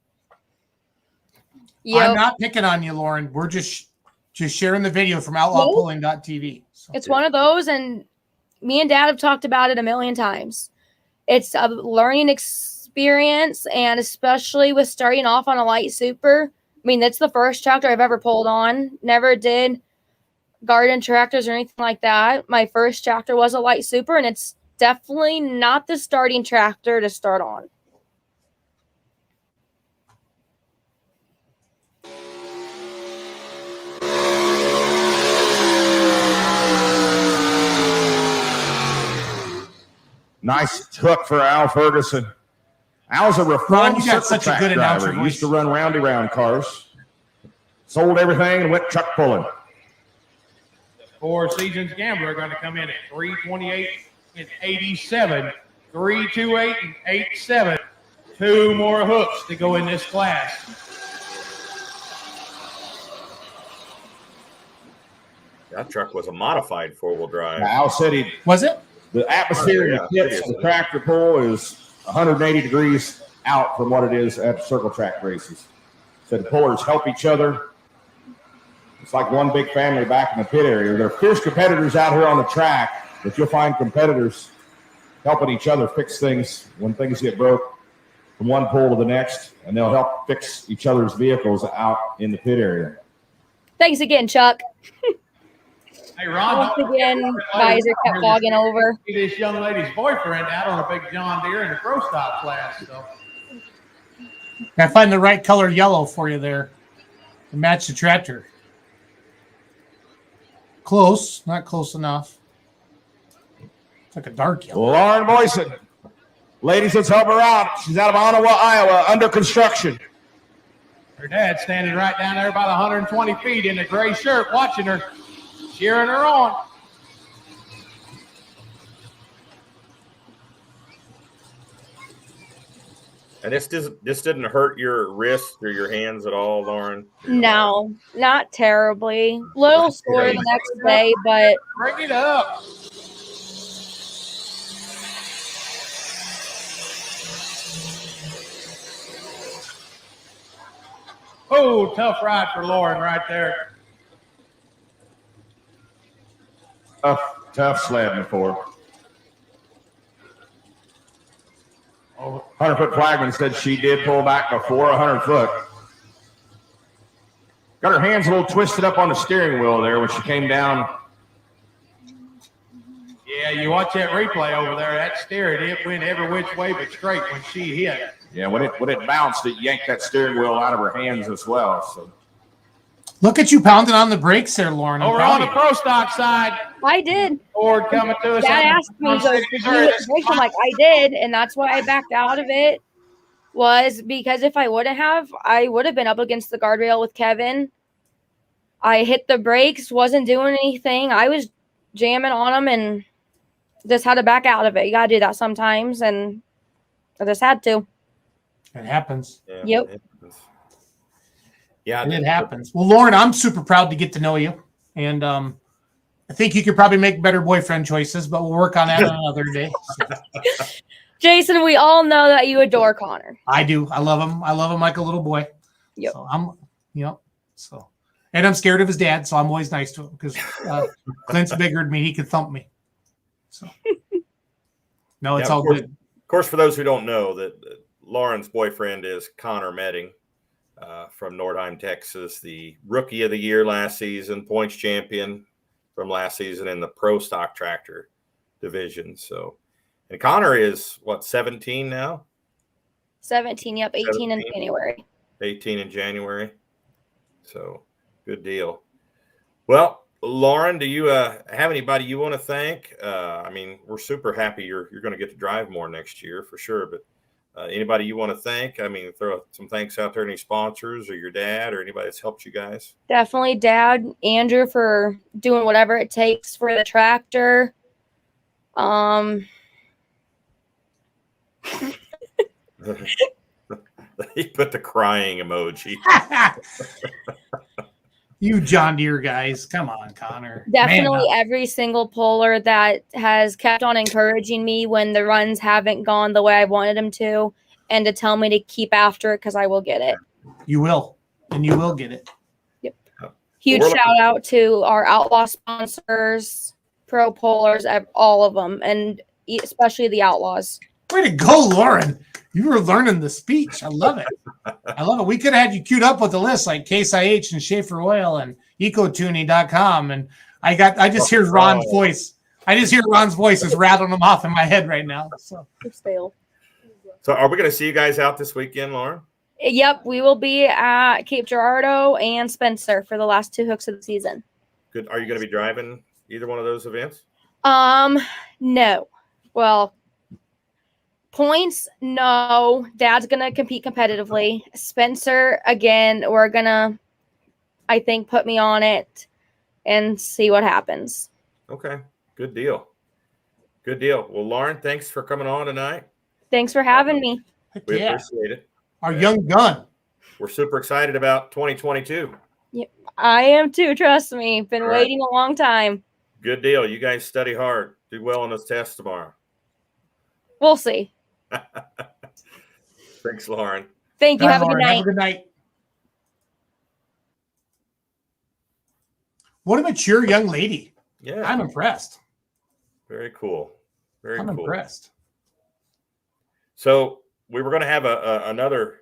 Yep. I'm not picking on you, Lauren. We're just sharing the video from outlawpulling.tv. So. It's one of those, and me and Dad have talked about it a million times. It's a learning experience, and especially with starting off on a light super. I mean, that's the first tractor I've ever pulled on. Never did garden tractors or anything like that. My first tractor was a light super, and it's definitely not the starting tractor to start on. Nice hook for Al Ferguson. Al's a Ron, reformed you got circle such a track good announcer driver. He voice. used to run roundy round cars. Sold everything and went truck pulling. Four Seasons Gambler are going to come in at 328 and 87, 328 and 87. Two more hooks to go in this class. That truck was a modified 4-wheel drive. Al said Was it? the atmosphere in the pits of the tractor pull is 180 degrees out from what it is at circle track races. Said the pullers help each other. It's like one big family back in the pit area. There are fierce competitors out here on the track, but you'll find competitors helping each other fix things when things get broke from one pull to the next, and they'll help fix each other's vehicles out in the pit area. Thanks again, Chuck. Hey, Ron. Once again, visor kept fogging over. See this young lady's boyfriend out on a big John Deere in the pro stop class. So I find the right color yellow for you there to match the tractor. Close, not close enough. It's like a dark yellow. Lauren Boysen. Ladies, let's help her out. She's out of Ottawa, Iowa, under construction. her dad's standing right down there about 120 feet in a gray shirt watching her, cheering her on. And this didn't hurt your wrist or your hands at all, Lauren? No, not terribly. Little sore the next day, but Bring it up. Oh, tough ride for Lauren right there. Tough sledding for her. 100-foot flagman said she did pull back before 100-foot. Got her hands a little twisted up on the steering wheel there when she came down. Yeah, you watch that replay over there. That steering, it went every which way but straight when she hit. Yeah, when it bounced, it yanked that steering wheel out of her hands as well. So Look at you pounding on the brakes there, Lauren. I'm Over proud on the of you. pro stock side, I did. Ford coming to us. Dad asked me, he goes, "Did you hit the brakes?" I'm like, I did, and that's why I backed out of it. Was because if I wouldn't have, I would have been up against the guardrail with Kevin. I hit the brakes, wasn't doing anything. I was jamming on them and just had to back out of it. You gotta do that sometimes, and I just had to. It happens. Yeah, Yep. it happens. Yeah, It happens. Well, Lauren, I'm super proud to get to know you. And I think you could probably make better boyfriend choices, but we'll work on that on another day. So, Jason, we all know that you adore Connor. I do. I love him. I love him like a little boy. Yep. So and I'm scared of his dad, so I'm always nice to him because Clint's bigger than me. He could thump me. So no, it's Yeah, all of course. good. Of course, for those who don't know, that Lauren's boyfriend is Connor Medding from Nordheim, Texas, the rookie of the year last season, points champion from last season in the pro stock tractor division. So, and Connor is what, 17 now? 17, yep, 18 in 17. January. 18 in January. So, good deal. Well, Lauren, do you have anybody you want to thank? I mean, we're super happy you're going to get to drive more next year for sure. But Anybody you want to thank? I mean, throw some thanks out there. Any sponsors or your dad or anybody that's helped you guys? Definitely Dad, Andrew for doing whatever it takes for the tractor. He put the crying emoji. You John Deere guys, come on, Connor. Definitely Man, every single puller that has kept on encouraging me when the runs haven't gone the way I wanted them to, and to tell me to keep after it because I will get it. you will, and you will get it. Yep. Huge shout out to our Outlaw sponsors, pro pullers, all of them, and especially the Outlaws. Way to go, Lauren. You were learning the speech. I love it. I love it. We could have had you queued up with the list like Case IH and Schaefer Oil and ecotuning.com. And I just hear Ron's voice. I just hear Ron's voice is rattling them off in my head right now. So are we going to see you guys out this weekend, Lauren? Yep, we will be at Cape Girardeau and Spencer for the last 2 hooks of the season. Good. Are you going to be driving either one of those events? No. Well, points, no. Dad's gonna compete competitively. Spencer, again, we're gonna, I think, put me on it and see what happens. Okay, good deal. Good deal. Well, Lauren, thanks for coming on tonight. Thanks for having me. We appreciate it. Our young gun. We're super excited about 2022. Yep, I am too. Trust me. Been waiting a long time. Good deal. You guys study hard. Do well on those tests tomorrow. We'll see. Thanks, Lauren. Thank you. Have a good night. Have a good night. What a mature young lady. Yeah. I'm impressed. Very cool. I'm impressed. So we were going to have another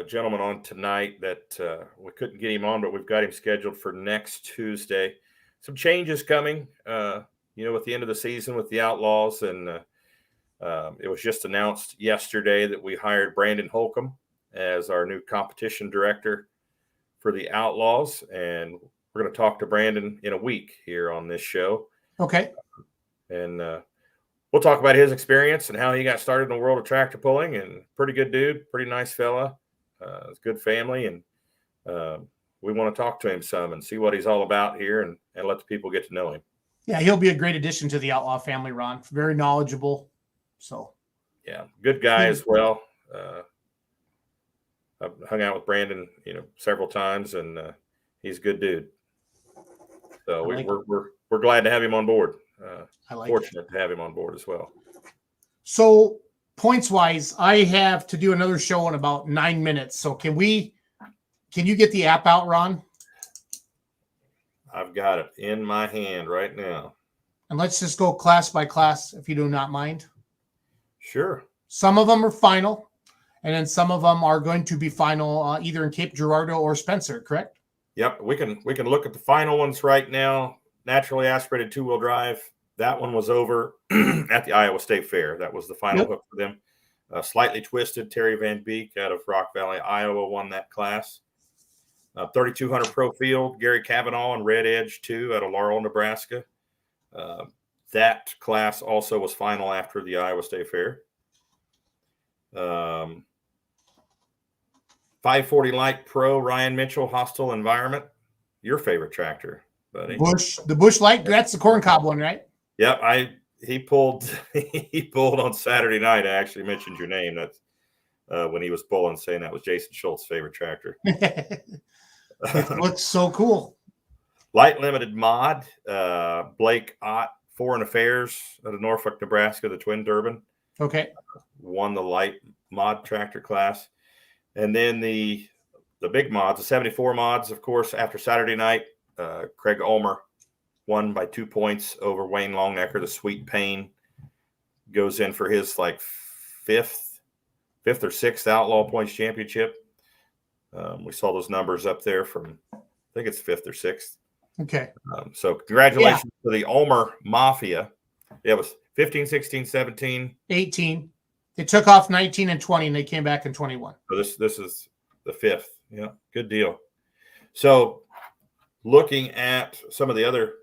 gentleman on tonight that we couldn't get him on, but we've got him scheduled for next Tuesday. Some changes coming, with the end of the season with the Outlaws, and it was just announced yesterday that we hired Brandon Holcomb as our new competition director for the Outlaws, and we're going to talk to Brandon in a week here on this show. Okay. And we'll talk about his experience and how he got started in the world of tractor pulling. And pretty good dude, pretty nice fella, good family, and we want to talk to him some and see what he's all about here and let the people get to know him. Yeah, he'll be a great addition to the Outlaw family, Ron. Very knowledgeable. So, yeah, good guy as well. I've hung out with Brandon, several times, and he's a good dude. So we're glad to have him on board. Fortunate to have him on board as well. So points wise, I have to do another show in about 9 minutes. So can you get the app out, Ron? I've got it in my hand right now. And let's just go class by class, if you do not mind. Sure. Some of them are final, and then some of them are going to be final either in Cape Girardeau or Spencer, correct? Yep. We can look at the final ones right now. Naturally aspirated 2-wheel drive. That one was over at the Iowa State Fair. That was the final hook for them. Slightly twisted. Terry Van Beek out of Rock Valley, Iowa, won that class. 3200 Pro Field, Gary Kavanaugh and Red Edge 2 out of Laurel, Nebraska. That class also was final after the Iowa State Fair. 540 Light Pro, Ryan Mitchell, Hostile Environment. Your favorite tractor, buddy. The Bush Light, that's the corn cob one, right? Yep, he pulled on Saturday night. I actually mentioned your name. That's when he was pulling, saying that was Jason Schultz's favorite tractor. It looks so cool. Light Limited Mod, Blake Ott, Foreign Affairs out of Norfolk, Nebraska, the Twin Turbine. Okay. Won the light mod tractor class. And then the big mods, the 74 mods, of course, after Saturday night, Craig Ulmer won by 2 points over Wayne Longnecker. The Sweet Pain goes in for his fifth or sixth Outlaw Points Championship. We saw those numbers up there from, I think it's 5th or 6th. Okay. So congratulations to the Ulmer Mafia. It was 15, 16, 17. 18. They took off 19 and 20, and they came back in 21. So this is the 5th. Yeah, good deal. So looking at some of the other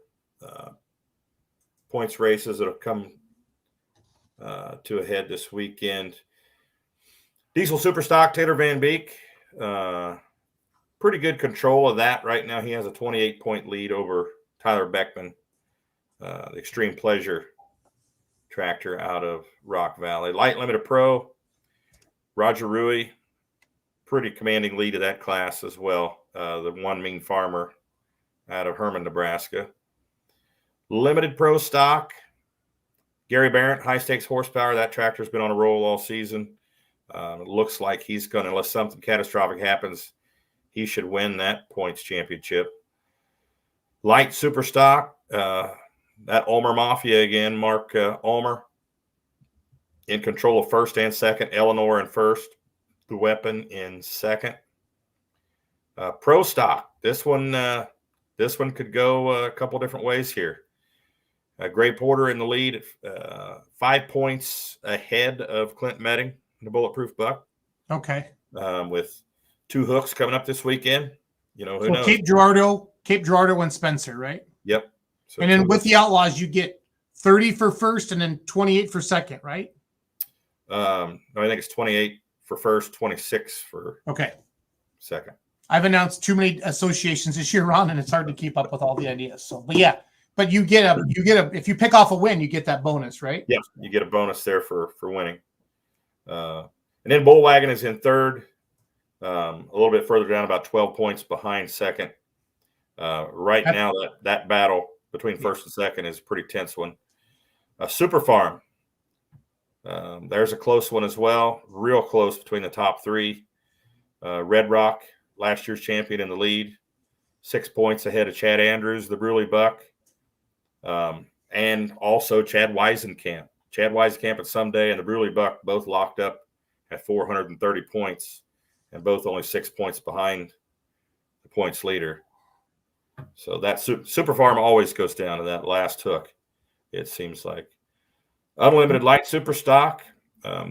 points races that have come to a head this weekend, Diesel Superstock, Taylor Van Beek. Pretty good control of that right now. He has a 28-point lead over Tyler Beckman, the Extreme Pleasure tractor out of Rock Valley. Light Limited Pro, Roger Rui, pretty commanding lead of that class as well. The One Mean Farmer out of Herman, Nebraska. Limited Pro Stock, Gary Barrett, high stakes horsepower. That tractor's been on a roll all season. It looks like he's going to, unless something catastrophic happens, he should win that points championship. Light Super Stock, that Ulmer Mafia again, Mark Ulmer in control of first and second. Eleanor in first, the Weapon in second. Pro Stock, this one could go a couple different ways here. Gray Porter in the lead, 5 points ahead of Clint Medding, the Bulletproof Buck. Okay. With 2 hooks coming up this weekend. You know, who knows? Cape Girardeau and Spencer, right? Yep. So and then with the Outlaws, you get 30 for first and then 28 for second, right? No, I think it's 28 for first, 26 for second. I've announced too many associations this year, Ron, and it's hard to keep up with all the ideas. So, but you get a if you pick off a win, you get that bonus, right? Yeah, you get a bonus there for winning. And then Bullwagon is in third, a little bit further down, about 12 points behind second. Right now, that battle between first and second is a pretty tense one. Super Farm, there's a close one as well, real close between the top 3. Red Rock, last year's champion, in the lead, 6 points ahead of Chad Andrews, the Bruley Buck, and also Chad Weisenkamp. Chad Weisenkamp and Someday and the Bruley Buck both locked up at 430 points, and both only 6 points behind the points leader. So that Super Farm always goes down to that last hook, it seems like. Unlimited Light Super Stock.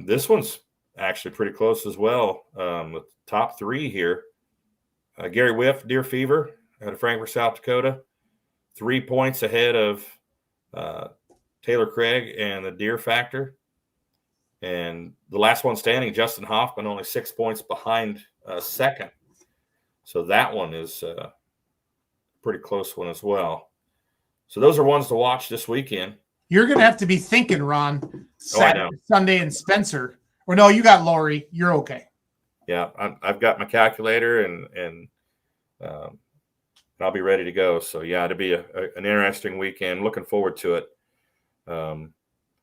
This one's actually pretty close as well. With top 3 here. Gary Whiff, Deer Fever, out of Frankfort, South Dakota. 3 points ahead of Taylor Craig and the Deer Factor. And the last one standing, Justin Hoffman, only 6 points behind second. So that one is a pretty close one as well. So those are ones to watch this weekend. You're going to have to be thinking, Ron, Saturday, Sunday, and Spencer. Or no, you got Lori. You're okay. Yeah, I've got my calculator, and I'll be ready to go. So, yeah, it'll be an interesting weekend. Looking forward to it.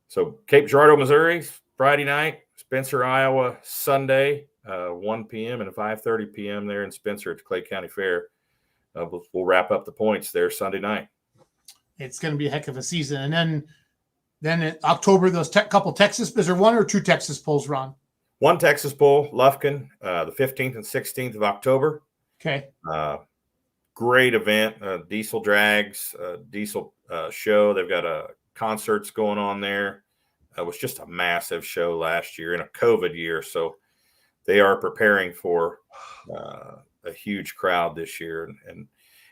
So, Cape Girardeau, Missouri, Friday night. Spencer, Iowa, Sunday, 1 p.m. and 5:30 p.m. there in Spencer at the Clay County Fair. We'll wrap up the points there Sunday night. It's going to be a heck of a season. And then in October, those couple Texas, is there 1 or 2 Texas polls, Ron? 1 Texas poll, Lufkin, the 15th and 16th of October. Okay. Great event. Diesel drags, diesel show. They've got concerts going on there. It was just a massive show last year in a COVID year. So they are preparing for a huge crowd this year.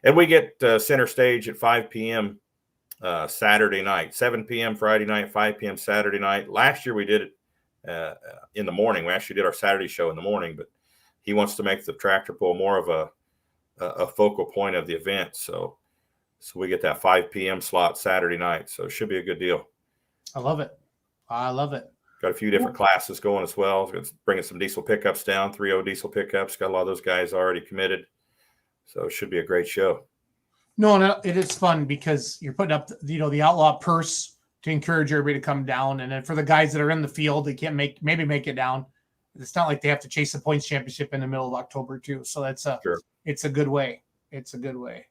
And we get center stage at 5 p.m. Saturday night, 7 p.m. Friday night, 5 p.m. Saturday night. Last year we did it in the morning. We actually did our Saturday show in the morning, but he wants to make the tractor pull more of a focal point of the event. So we get that 5 p.m. slot Saturday night. So it should be a good deal. I love it. Got a few different classes going as well. Bringing some diesel pickups down, 3.0 diesel pickups. Got a lot of those guys already committed. So it should be a great show. No, it is fun because you're putting up, the Outlaw purse to encourage everybody to come down. And then for the guys that are in the field, they can't make it down. It's not like they have to chase the points championship in the middle of October too. So it's a good way. It's a good way.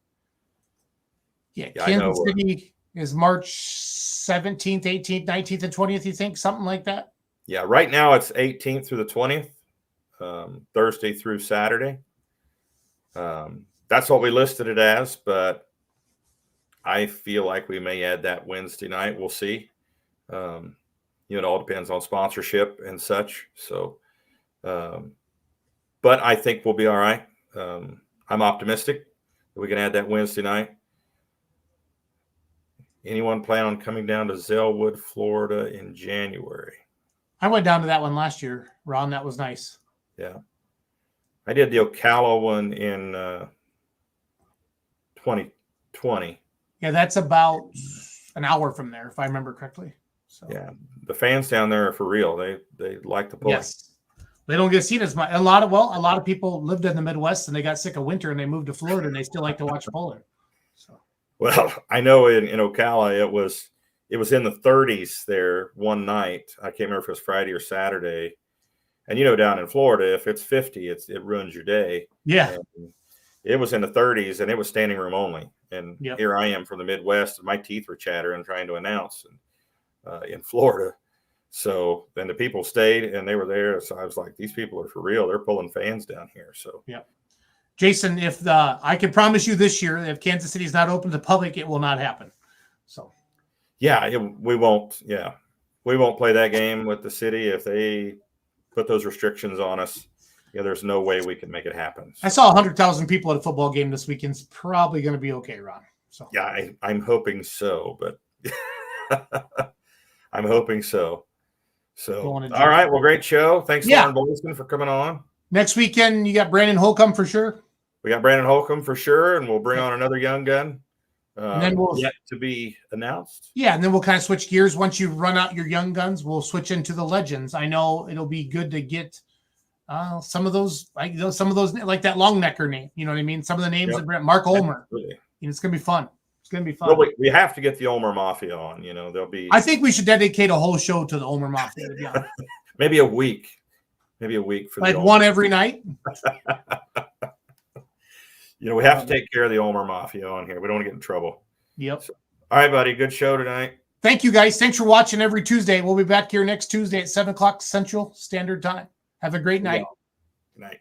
Yeah, Kansas City is March 17th, 18th, 19th, and 20th, you think? Something like that? Yeah, right now it's 18th through the 20th, Thursday through Saturday. That's what we listed it as, but I feel like we may add that Wednesday night. We'll see. It all depends on sponsorship and such. So, but I think we'll be all right. I'm optimistic that we can add that Wednesday night. Anyone plan on coming down to Zellwood, Florida in January? I went down to that one last year, Ron. That was nice. Yeah. I did the Ocala one in 2020. Yeah, that's about an hour from there, if I remember correctly. So Yeah. The fans down there are for real. They like the pulling. yes. They don't get seen as much. A lot of people lived in the Midwest and they got sick of winter and they moved to Florida and they still like to watch pulling. So Well, I know in Ocala it was in the 30s there one night. I can't remember if it was Friday or Saturday. And down in Florida, if it's 50, it ruins your day. yeah. And it was in the 30s and it was standing room only. And Yep. here I am from the Midwest, and my teeth were chattering trying to announce in Florida. So then the people stayed and they were there. So I was like, these people are for real. They're pulling fans down here. So Yeah. Jason, if I can promise you this year, if Kansas City is not open to the public, it will not happen. So yeah, we won't. Yeah, we won't play that game with the city if they put those restrictions on us. Yeah, there's no way we can make it happen. I saw 100,000 people at a football game this weekend. It's probably going to be okay, Ron. So Yeah, I'm hoping so, but I'm hoping so. So, all right. Well, great show. Thanks, Lauren Boysen, for coming on. Next weekend, you got Brandon Holcomb for sure. We got Brandon Holcomb for sure, and we'll bring on another young gun. And then we'll yet to be announced. Yeah, and then we'll kind of switch gears. Once you run out your young guns, we'll switch into the legends. I know it'll be good to get some of those, like that long necker name. You know what I mean? Some of the names of Mark Ulmer. It's gonna be fun. It's gonna be fun. Well, we have to get the Ulmer Mafia on. There'll be. I think we should dedicate a whole show to the Ulmer Mafia. To be honest. Maybe a week. Maybe a week for like the one every night. We have to take care of the Ulmer Mafia on here. We don't want to get in trouble. Yep. So, all right, buddy. Good show tonight. Thank you, guys. Thanks for watching every Tuesday. We'll be back here next Tuesday at 7 o'clock Central Standard Time. Have a great night. Good night.